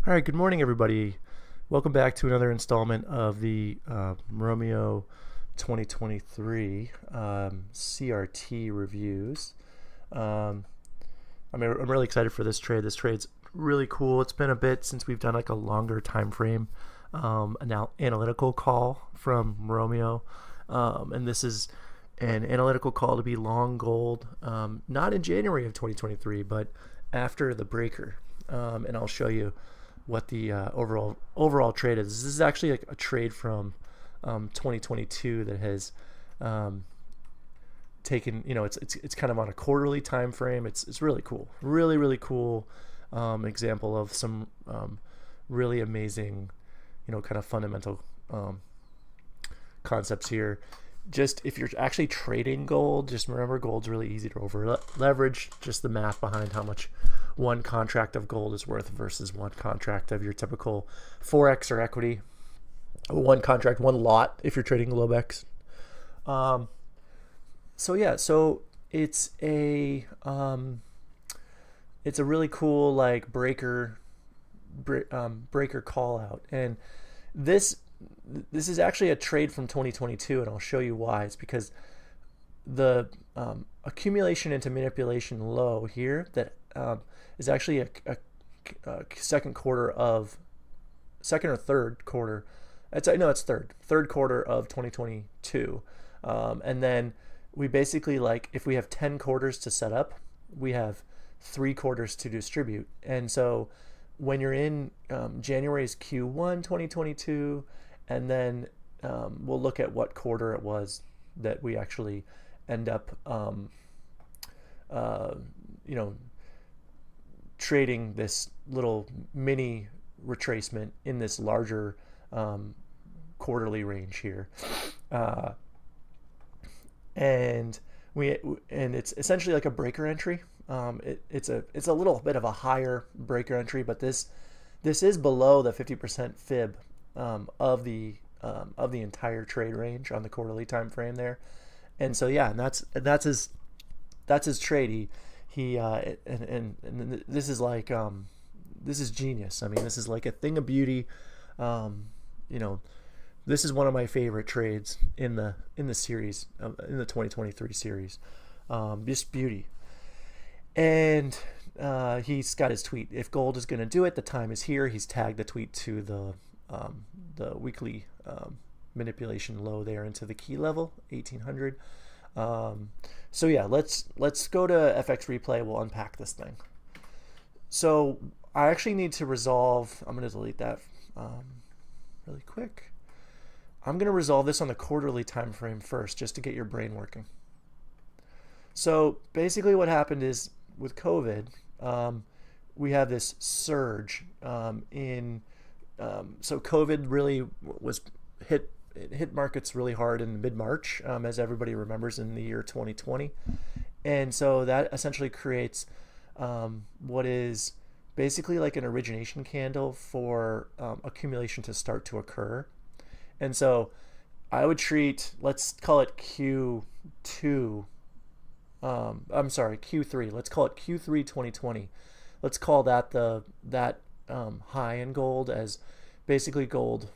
All right, good morning, everybody. Welcome back to another installment of the Romeo 2023 CRT reviews. Um, I'm really excited for this trade. This trade's really cool. It's been a bit since we've done like a longer time frame analytical call from Romeo, and this is an analytical call to be long gold, not in January of 2023, but after the breaker, and I'll show you what the overall trade is. This is actually a trade from 2022 that has taken, it's kind of on a quarterly time frame. It's really cool, really cool example of some really amazing, kind of fundamental concepts here. Just if you're actually trading gold, just remember gold's really easy to over leverage. Just the math behind how much one contract of gold is worth versus one contract of your typical forex or equity. One contract, one lot if you're trading Globex. So it's a really cool like breaker call out, and this is actually a trade from 2022, and I'll show you why. It's because the accumulation into manipulation low here that is actually a second or third quarter. It's third quarter of 2022, and then we basically, like, if we have 10 quarters to set up, we have 3 quarters to distribute. And so when you're in January's Q1 2022, and then we'll look at what quarter it was that we actually end up trading this little mini retracement in this larger quarterly range here, and it's essentially like a breaker entry. It's a little bit of a higher breaker entry, but this is below the 50% fib of the entire trade range on the quarterly time frame there. And so yeah, and that's his trade. He and this is like this is genius. I mean, this is like a thing of beauty. This is one of my favorite trades in the series, in the 2023 series. Just beauty. And he's got his tweet. If gold is going to do it, the time is here. He's tagged the tweet to the weekly manipulation low there into the key level 1800. So yeah, let's go to FX replay. We'll unpack this thing. So I actually need to resolve. I'm going to delete that really quick. I'm going to resolve this on the quarterly time frame first, just to get your brain working. So basically what happened is, with COVID, we have this surge in so COVID really was hit markets really hard in mid-March, as everybody remembers, in the year 2020. And so that essentially creates what is basically like an origination candle for accumulation to start to occur. And so I would treat, let's call it Q2, I'm sorry, Q3. Let's call it Q3 2020. Let's call that that high in gold, as basically gold,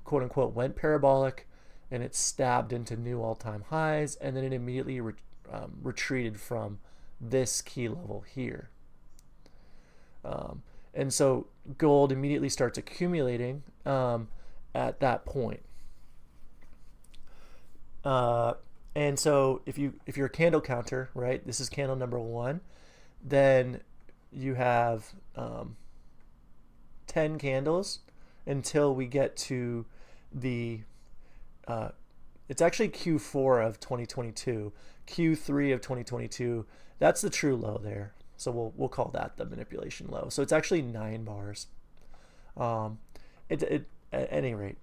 quote unquote, went parabolic, and it stabbed into new all-time highs, and then it immediately retreated from this key level here. And so gold immediately starts accumulating at that point. And so if you're a candle counter, right, this is candle number 1, then you have 10 candles until we get to the it's actually Q4 of 2022, Q3 of 2022. That's the true low there. So we'll call that the manipulation low. So it's actually 9 bars. At any rate,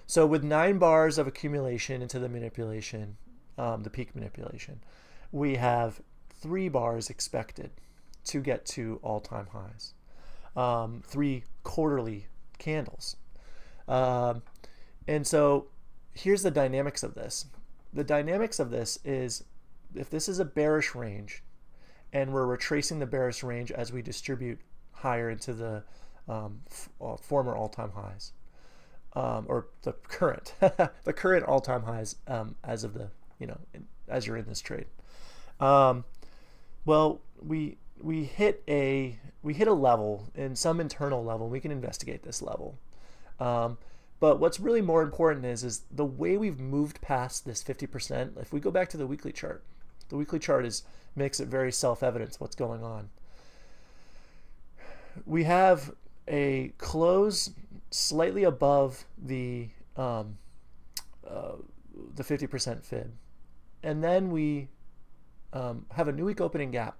so with 9 bars of accumulation into the manipulation, the peak manipulation, we have 3 bars expected to get to all-time highs. 3 quarterly candles. And so here's the dynamics of this. The dynamics of this is, if this is a bearish range, and we're retracing the bearish range as we distribute higher into the former all-time highs, or the current the current all-time highs as of the as you're in this trade. Well, we hit a level, in some internal level. We can investigate this level. But what's really more important is the way we've moved past this 50%. If we go back to the weekly chart makes it very self-evident what's going on. We have a close slightly above the 50% fib, and then we have a new week opening gap,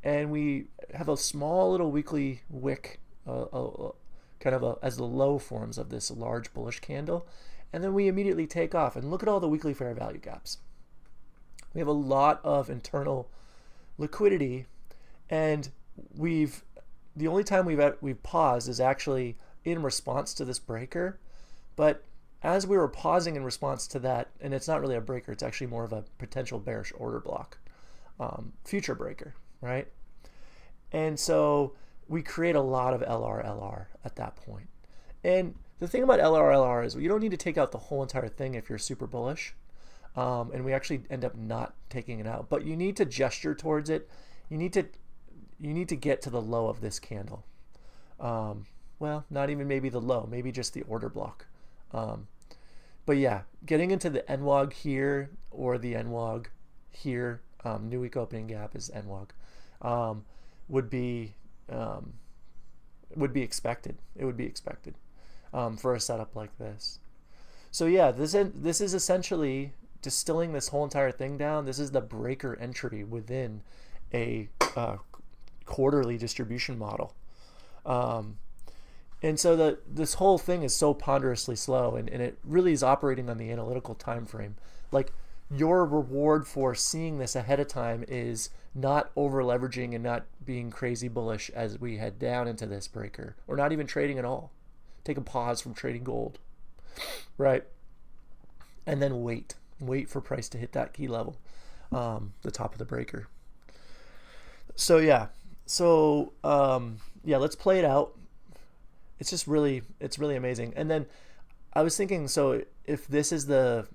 and we have a small little weekly wick, kind of as the low forms of this large bullish candle, and then we immediately take off. And look at all the weekly fair value gaps. We have a lot of internal liquidity, and the only time we've paused is actually in response to this breaker. But as we were pausing in response to that, and it's not really a breaker, it's actually more of a potential bearish order block, future breaker, right? And so we create a lot of LR at that point. And the thing about LR is you don't need to take out the whole entire thing if you're super bullish. And we actually end up not taking it out, but you need to gesture towards it. You need to get to the low of this candle. Well, not even maybe the low, maybe just the order block. But yeah, getting into the NWOG here or the NWOG here, new week opening gap is NWOG, would be expected. It would be expected for a setup like this. So yeah, this is essentially distilling this whole entire thing down. This is the breaker entry within a quarterly distribution model. And so this whole thing is so ponderously slow, and it really is operating on the analytical time frame. Like, your reward for seeing this ahead of time is not over leveraging and not being crazy bullish as we head down into this breaker, or not even trading at all. Take a pause from trading gold, right? And then wait for price to hit that key level, the top of the breaker. So yeah, let's play it out. It's really amazing. And then I was thinking, so if this is an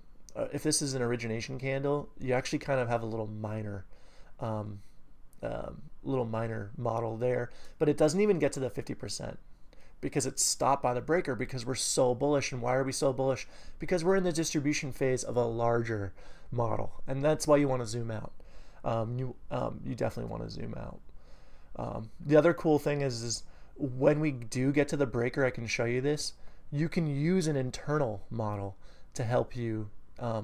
origination candle, you actually kind of have a little minor model there, but it doesn't even get to the 50% because it's stopped by the breaker, because we're so bullish. And why are we so bullish? Because we're in the distribution phase of a larger model, and that's why you want to zoom out. You definitely want to zoom out. The other cool thing is when we do get to the breaker, I can show you this. You can use an internal model to help you, to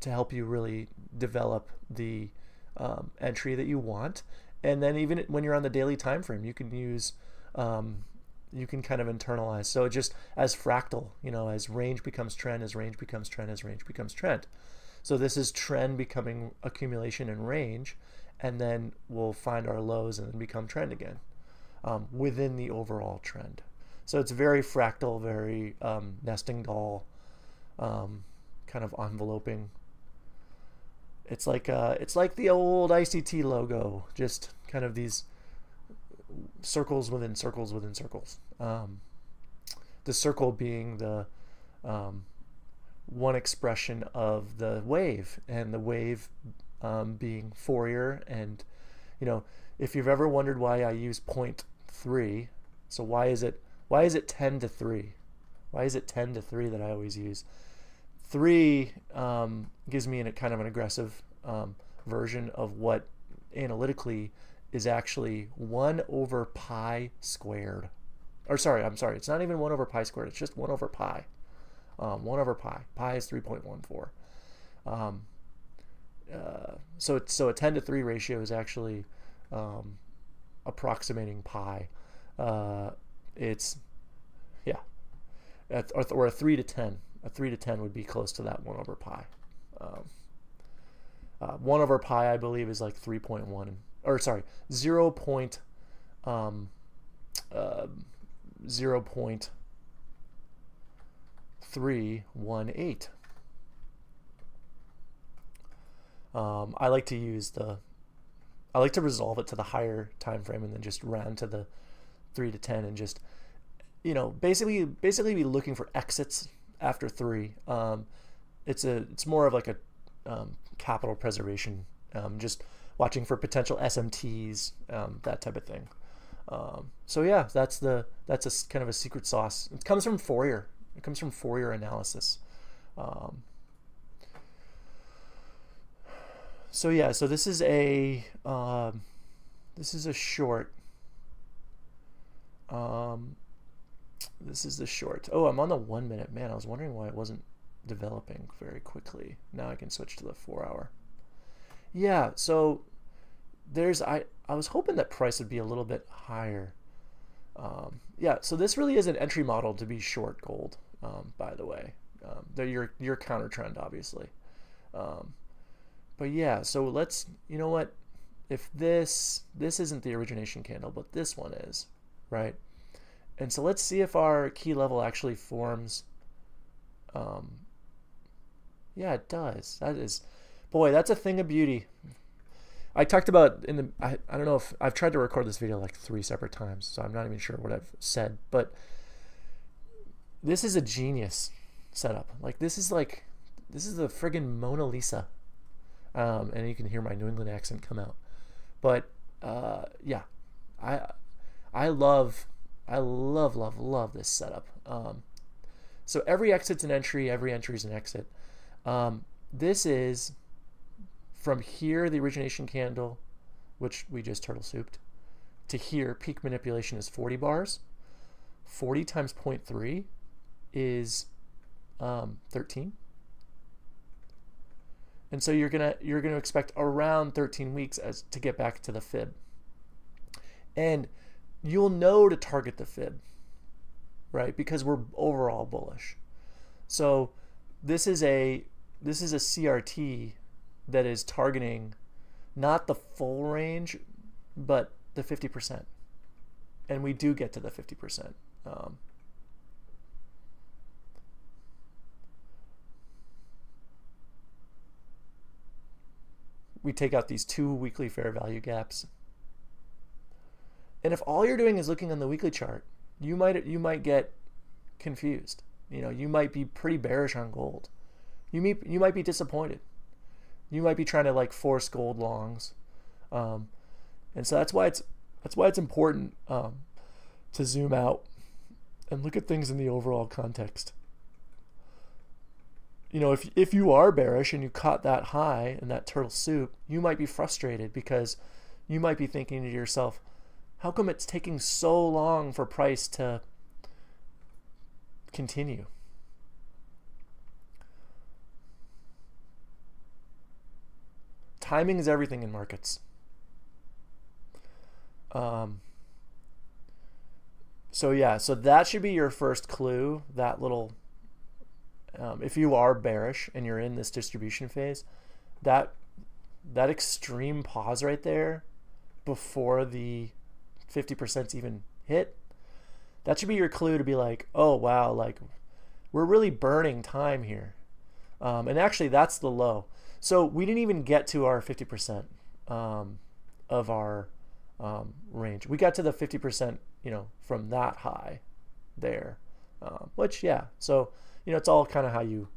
help you really develop the entry that you want. And then even when you're on the daily time frame, you can use, you can kind of internalize. So just as fractal, as range becomes trend, as range becomes trend, as range becomes trend. So this is trend becoming accumulation and range, and then we'll find our lows and then become trend again within the overall trend. So it's very fractal, very nesting doll, kind of enveloping. It's like the old ICT logo, just kind of these circles within circles within circles. The circle being the one expression of the wave, and the wave being Fourier. And if you've ever wondered why I use 0.3, so why is it 10 to 3? Why is it 10 to 3 that I always use? 3 gives me a kind of an aggressive version of what analytically is actually 1 over pi squared. Or sorry, it's not even 1 over pi squared, it's just 1 over pi. 1 over pi. Pi is 3.14. So a 10 to 3 ratio is actually approximating pi. It's, yeah, or a 3 to 10. A 3 to 10 would be close to that 1 over pi. 1 over pi, I believe, is like 3.1, or sorry, 0.0.318. I like to resolve it to the higher time frame and then just round to the 3 to 10 and just, basically be looking for exits after 3. It's more of like a capital preservation, just watching for potential SMTs, that type of thing. So yeah, that's a kind of a secret sauce. It comes from Fourier. It comes from Fourier analysis. So yeah, so this is a short. This is the short. Oh, I'm on the 1 minute. Man, I was wondering why it wasn't developing very quickly. Now I can switch to the 4 hour. Yeah, so I was hoping that price would be a little bit higher. Yeah, so this really is an entry model to be short gold, by the way. Your counter trend, obviously. But yeah, so let's, you know what? If this isn't the origination candle, but this one is, right? And so let's see if our key level actually forms. Yeah, it does. That is, boy, that's a thing of beauty. I talked about I don't know if I've tried to record this video like 3 separate times, so I'm not even sure what I've said, but this is a genius setup. Like this is the friggin' Mona Lisa. And you can hear my New England accent come out. But yeah, I love this setup. So every exit's an entry, every entry is an exit. This is from here, the origination candle, which we just turtle souped, to here, peak manipulation is 40 bars. 40 times 0.3 is 13. And so you're gonna expect around 13 weeks to get back to the fib. And you'll know to target the fib, right? Because we're overall bullish. So this is a CRT that is targeting not the full range, but the 50%. And we do get to the 50%. We take out these 2 weekly fair value gaps. And if all you're doing is looking on the weekly chart, you might get confused. You might be pretty bearish on gold. You might be disappointed. You might be trying to like force gold longs, and so that's why it's important to zoom out and look at things in the overall context. If you are bearish and you caught that high in that turtle soup, you might be frustrated because you might be thinking to yourself, how come it's taking so long for price to continue? Timing is everything in markets. So yeah, so that should be your first clue, that little, if you are bearish and you're in this distribution phase, that extreme pause right there before the 50% even hit, that should be your clue to be like, oh wow, like we're really burning time here. And actually that's the low. So we didn't even get to our 50% of our range. We got to the 50%, from that high there, which, yeah, so, it's all kind of how you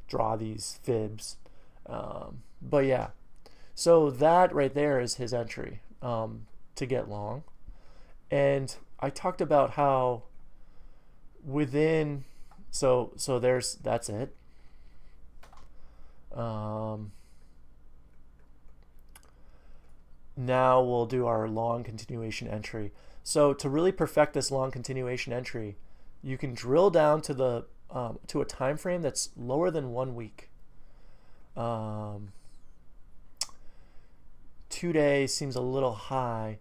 draw these fibs. But yeah, so that right there is his entry to get long. And I talked about how within, so that's it. Now we'll do our long continuation entry. So to really perfect this long continuation entry, you can drill down to the to a time frame that's lower than 1 week. 2 days seems a little high.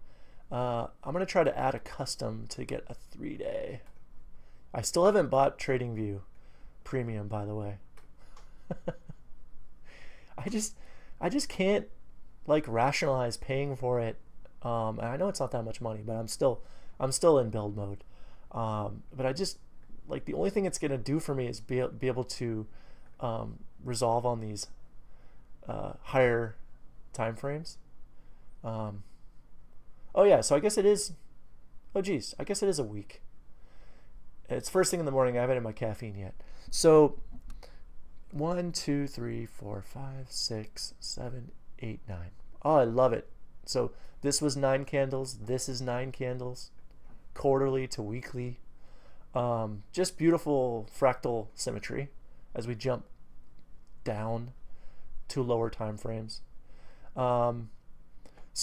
I'm gonna try to add a custom to get a 3-day. I still haven't bought TradingView Premium, by the way. I just can't like rationalize paying for it. And I know it's not that much money, but I'm still in build mode. But I just like the only thing it's gonna do for me is be able to resolve on these higher time frames. Oh yeah, so I guess it is Oh geez, I guess it is a week. It's first thing in the morning. I haven't had my caffeine yet. So 1, 2, 3, 4, 5, 6, 7, 8, 9. Oh, I love it. So this was 9 candles. This is 9 candles. Quarterly to weekly. Just beautiful fractal symmetry as we jump down to lower time frames. So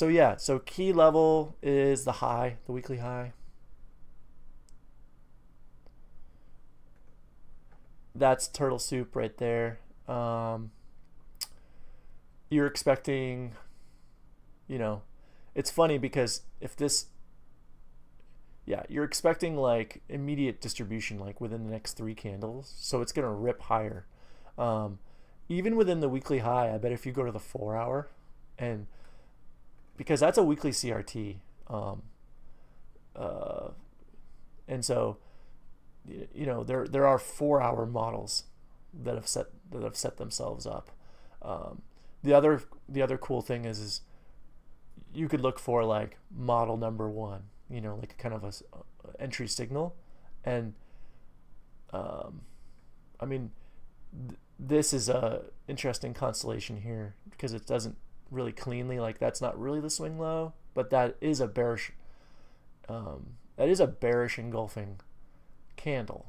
yeah, so key level is the high, the weekly high. That's turtle soup right there. You're expecting, you know, it's funny because if this, yeah, you're expecting like immediate distribution like within the next 3 candles. So it's going to rip higher. Even within the weekly high, I bet if you go to the 4 hour, and because that's a weekly CRT, and so you know there are 4 hour models that have set themselves up. The other cool thing is you could look for like model number 1, you know, like kind of a entry signal, and I mean this is a interesting constellation here because it doesn't really cleanly, like that's not really the swing low, but that is a bearish engulfing candle.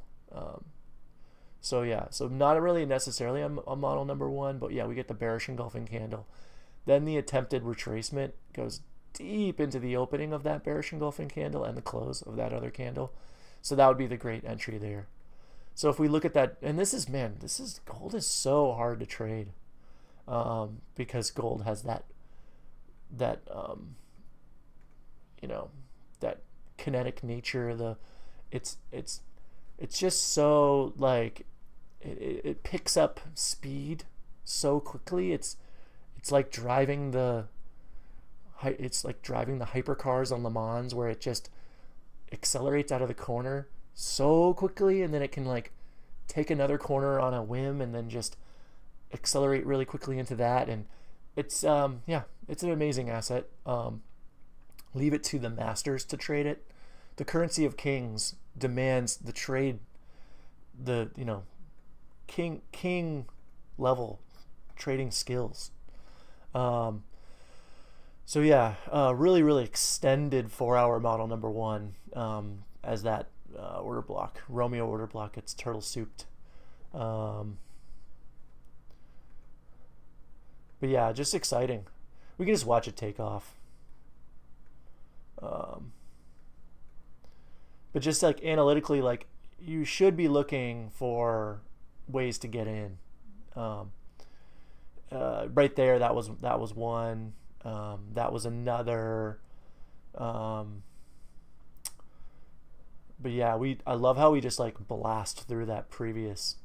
So yeah, so not really necessarily a model number 1, but yeah, we get the bearish engulfing candle. Then the attempted retracement goes deep into the opening of that bearish engulfing candle and the close of that other candle. So that would be the great entry there. So if we look at that, and this is gold is so hard to trade, because gold has that you know, that kinetic nature. It's just so like it picks up speed so quickly. It's like driving the hypercars on Le Mans, where it just accelerates out of the corner so quickly, and then it can like take another corner on a whim and then just accelerate really quickly into that. And it's yeah, it's an amazing asset. Leave it to the masters to trade it. The currency of kings demands the trade, you know, king level trading skills. So yeah, really extended 4 hour model number 1, as that order block, Romeo order block, gets turtle souped. But yeah, just exciting. We can just watch it take off. But just like analytically, like you should be looking for ways to get in. Right there, that was one. That was another. But yeah, I love how we just like blast through that previous,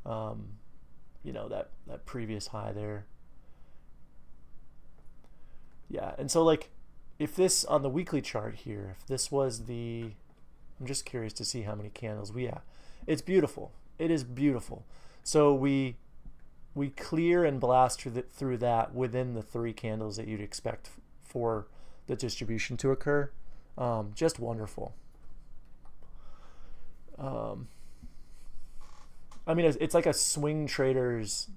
you know, that previous high there. Yeah, and so like, if this on the weekly chart here, if this was the, I'm just curious to see how many candles it's beautiful. It is beautiful. So we clear and blast through that within the 3 candles that you'd expect for the distribution to occur. Just wonderful. I mean, it's like a swing trader's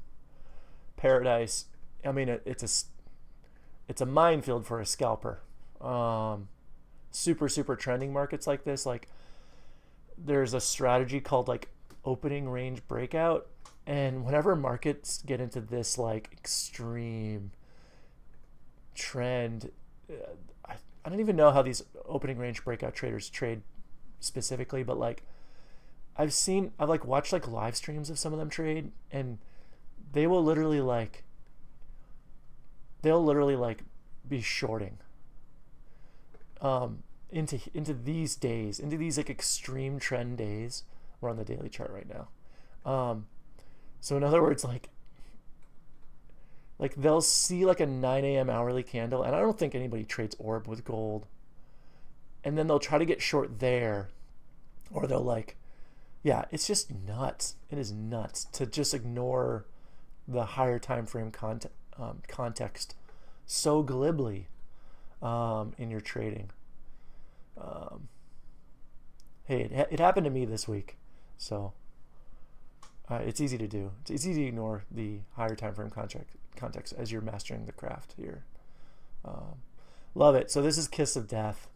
paradise. I mean, it's a minefield for a scalper. Super trending markets like this, like there's a strategy called like opening range breakout, and whenever markets get into this like extreme trend, I don't even know how these opening range breakout traders trade specifically, but like I've like watched like live streams of some of them trade, and they will literally like be shorting into these days, into these like extreme trend days. We're on the daily chart right now. So in other words, like they'll see like a 9 a.m. hourly candle, and I don't think anybody trades orb with gold, and then they'll try to get short there, or they'll like, yeah, it's just nuts. It is nuts to just ignore the higher time frame context so glibly in your trading. hey, it happened to me this week, so it's easy to do. It's easy to ignore the higher time frame context as you're mastering the craft here. Love it. So this is Kiss of Death.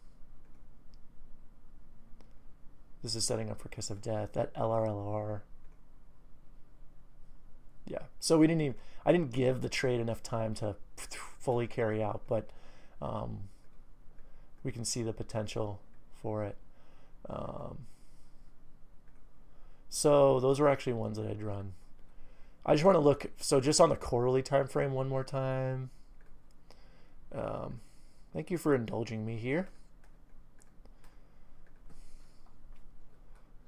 This is setting up for Kiss of Death. That LRLR. Yeah. So we didn't even. I didn't give the trade enough time to fully carry out, but we can see the potential for it. So those were actually ones that I'd run. I just want to look. So just on the quarterly time frame one more time. Thank you for indulging me here.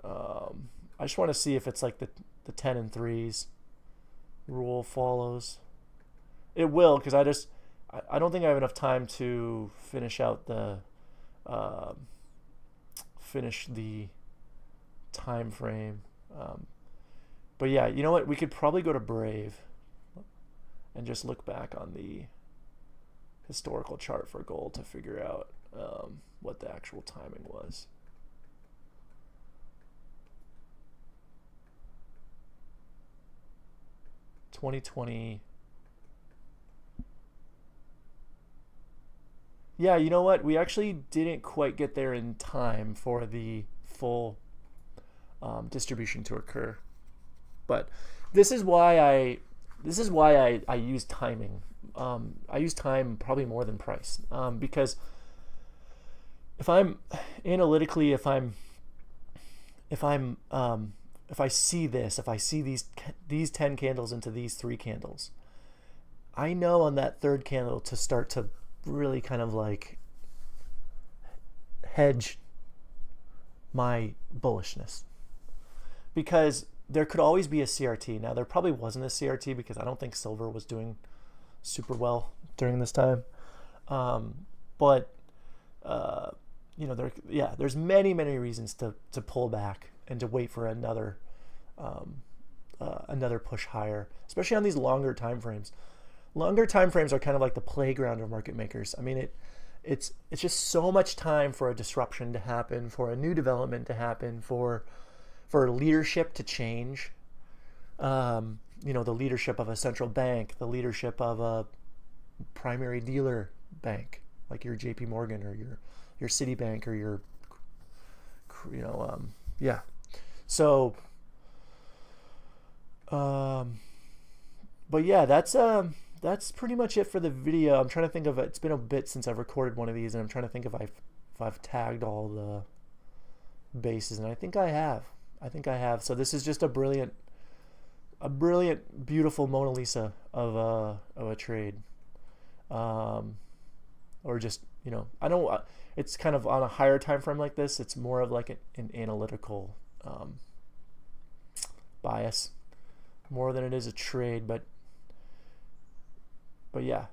I just want to see if it's like the 10 and 3s rule follows. It will, because I don't think I have enough time to finish out the time frame. But yeah, you know what? We could probably go to Brave and just look back on the historical chart for gold to figure out what the actual timing was. $2020. Yeah, you know what? We actually didn't quite get there in time for the full distribution to occur. But this is why I use timing. I use time probably more than price, because if I'm analytically, if I see this, if I see these 10 candles into these 3 candles, I know on that third candle to start to really kind of like hedge my bullishness, because there could always be a CRT. Now there probably wasn't a CRT because I don't think silver was doing super well during this time, but you know, there's many reasons to pull back and to wait for another push higher, especially on these longer time frames. Longer time frames are kind of like the playground of market makers. I mean, it's just so much time for a disruption to happen, for a new development to happen, for leadership to change. You know, the leadership of a central bank, the leadership of a primary dealer bank like your JP Morgan or your Citibank or your, you know, yeah. So, but yeah, that's pretty much it for the video. I'm trying to think of it. It's been a bit since I've recorded one of these, and I'm trying to think if I've tagged all the bases, and I think I have. So this is just a brilliant, beautiful Mona Lisa of a trade, or just, you know, I don't. It's kind of on a higher time frame like this. It's more of like an analytical bias, more than it is a trade. But yeah,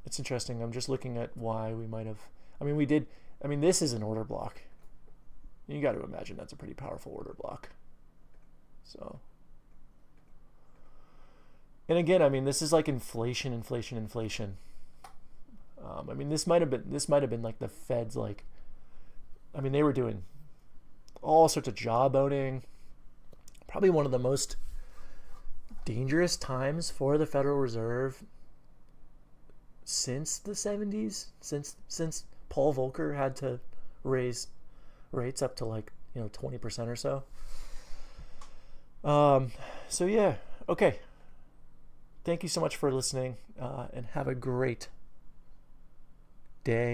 it's interesting. I'm just looking at why we might have. I mean, we did. I mean, this is an order block. You got to imagine that's a pretty powerful order block. So, and again, I mean, this is like inflation. I mean, this might have been like the Fed's, like, I mean, they were doing all sorts of job owning. Probably one of the most dangerous times for the Federal Reserve since the 70s, since Paul Volcker had to raise rates up to, like, you know, 20% or so. So yeah, okay. Thank you so much for listening, and have a great day.